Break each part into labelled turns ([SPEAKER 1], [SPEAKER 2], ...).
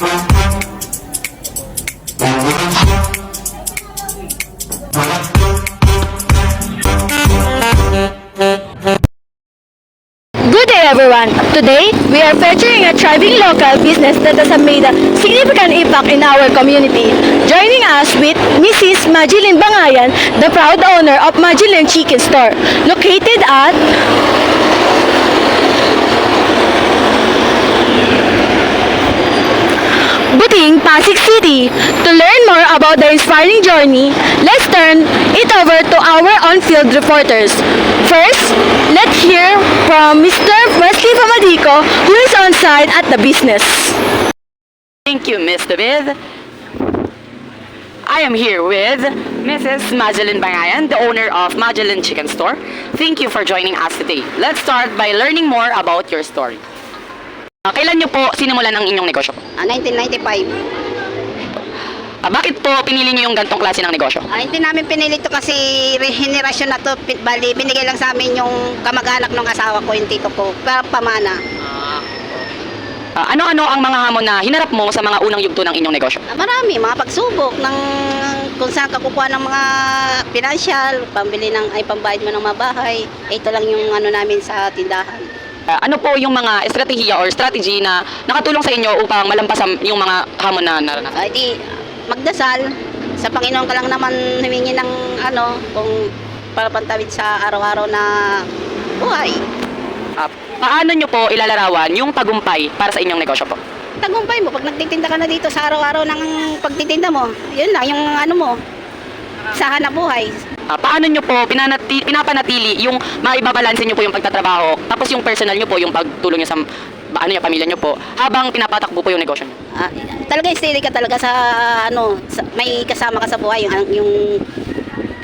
[SPEAKER 1] Good day everyone! Today, we are featuring a thriving local business that has made a significant impact in our community. Joining us with Mrs. Majeline Bangayan, the proud owner of Majeline Chicken Store, located at Buting, Pasig City. To learn more about the inspiring journey, let's turn it over to our on-field reporters. First, let's hear from Mr. Wesley Famadico, who is on site at the business.
[SPEAKER 2] Thank you, Ms. David. I am here with Mrs. Majeline Bangayan, the owner of Majeline Chicken Store. Thank you for joining us today. Let's start by learning more about your story. Kailan niyo po sinimulan ang inyong negosyo?
[SPEAKER 3] 1995.
[SPEAKER 2] Bakit po pinili niyo yung gantong klase ng negosyo?
[SPEAKER 3] Hindi namin pinili ito kasi rehenerasyon na to. Bali, binigay lang sa amin yung kamag-anak ng asawa ko, yung tito ko, pamana.
[SPEAKER 2] Ano-ano ang mga hamon na hinarap mo sa mga unang yugto ng inyong negosyo?
[SPEAKER 3] Marami, mga pagsubok ng kung saan ka kukuha ng mga financial, pambayad mo ng mabahay. Ito lang yung ano namin sa tindahan.
[SPEAKER 2] Ano po yung mga estratehiya or strategy na nakatulong sa inyo upang malampasan yung mga hamon na naranasan?
[SPEAKER 3] Di magdasal, sa Panginoon ka lang naman humingi ng kung papantawid sa araw-araw na buhay.
[SPEAKER 2] Paano nyo po ilalarawan yung tagumpay para sa inyong negosyo po?
[SPEAKER 3] Tagumpay mo, pag nagtitinda ka na dito sa araw-araw ng pagtitinda mo, yun lang, yung sa hanap buhay.
[SPEAKER 2] Paano nyo po pinapanatili yung maibabalansin nyo po yung pagtatrabaho, tapos yung personal nyo po, yung pagtulong nyo sa pamilya nyo po, habang pinapatakbo po yung negosyo nyo?
[SPEAKER 3] Talaga steady ka talaga sa may kasama ka sa buhay,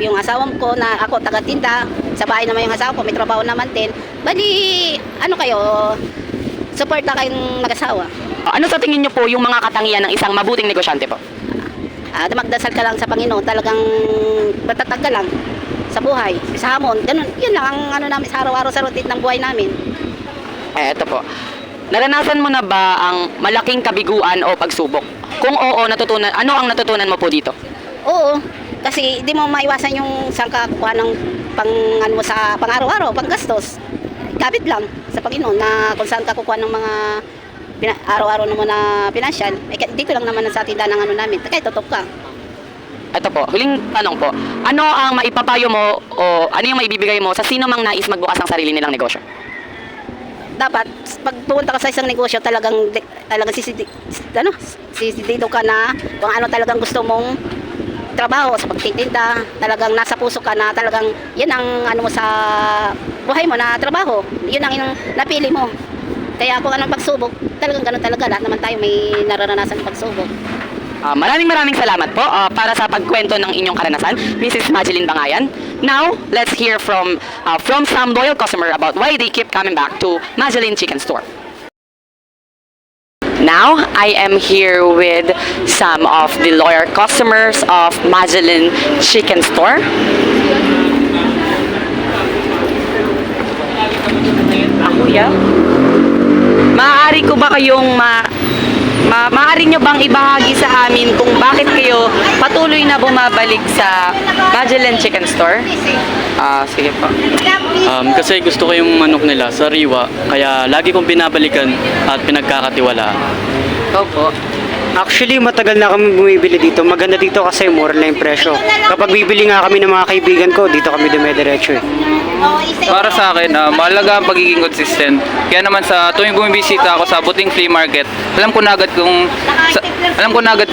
[SPEAKER 3] yung asawa ko na ako taga-tinda, sa bahay naman yung asawa ko, may trabaho naman din. Bali, support na kayong mag-asawa.
[SPEAKER 2] Ano sa tingin nyo po yung mga katangian ng isang mabuting negosyante po?
[SPEAKER 3] Magdasal ka lang sa Panginoon, talagang matatag ka lang sa buhay, sa hamon, ganun. Yun lang ang namin sa araw-araw sa routine ng buhay namin.
[SPEAKER 2] Eto po. Naranasan mo na ba ang malaking kabiguan o pagsubok? Kung oo, ano ang natutunan mo po dito?
[SPEAKER 3] Oo, kasi di mo maiwasan yung saan ka kukuha ng sa pang-araw-araw, pang-gastos. Kapit lang sa Panginoon na kung saan ka kukuha ng mga araw-araw naman na financial. Dito lang naman sa tindahan ng namin. Kaya tutok ka.
[SPEAKER 2] Ito po, huling tanong po. Ano ang maipapayo mo o ano yung maibibigay mo sa sino mang nais magbukas ng sarili nilang negosyo?
[SPEAKER 3] Dapat, pag pumunta ka sa isang negosyo, talagang sisidido ka na kung ano talagang gusto mong trabaho sa pagtitinda. Talagang nasa puso ka na talagang yun ang mo sa buhay mo na trabaho. Yun ang napili mo. Kaya kung anong pagsubok, talagang ganun talaga. Lahat naman tayo may nararanasan ng pagsubok.
[SPEAKER 2] Maraming salamat po para sa pagkwento ng inyong karanasan, Mrs. Majeline Bangayan. Now, let's hear from some loyal customer about why they keep coming back to Majeline Chicken Store. Now, I am here with some of the loyal customers of Majeline Chicken Store. Kuya, maaari ko ba kayong maaari nyo bang ibahagi sa amin kung bakit kayo patuloy na bumabalik sa Majeline Chicken Store? Sige po.
[SPEAKER 4] Kasi gusto ko yung manok nila, sariwa, kaya lagi kong binabalikan at pinagkakatiwalaan.
[SPEAKER 2] Opo.
[SPEAKER 5] Actually, matagal na kami bumibili dito. Maganda dito kasi mura lang yung presyo. Kapag bibili nga kami ng mga kaibigan ko, dito kami dumediretso eh.
[SPEAKER 6] Para sa akin, mahalaga ang pagiging consistent. Kaya naman sa tuwing bumibisita ako sa Buting Flea Market, alam ko na agad kung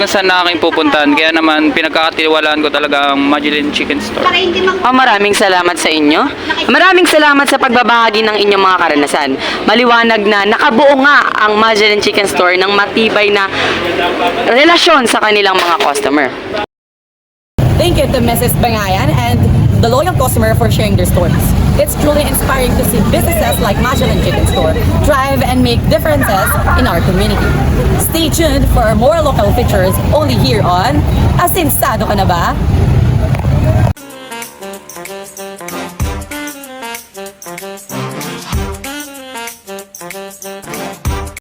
[SPEAKER 6] saan na aking pupuntahan. Kaya naman pinagkakatiwalaan ko talaga ang Majeline Chicken Store.
[SPEAKER 2] Maraming salamat sa inyo. Maraming salamat sa pagbabahagi ng inyong mga karanasan. Maliwanag na nakabuo nga ang Majeline Chicken Store ng matibay na relasyon sa kanilang mga customer.
[SPEAKER 7] Thank you to Mrs. Bangayan and the loyal customer for sharing their stories. It's truly inspiring to see businesses like Majeline Chicken Store thrive and make differences in our community. Stay tuned for more local features only here on Asinsado Ka Na Ba?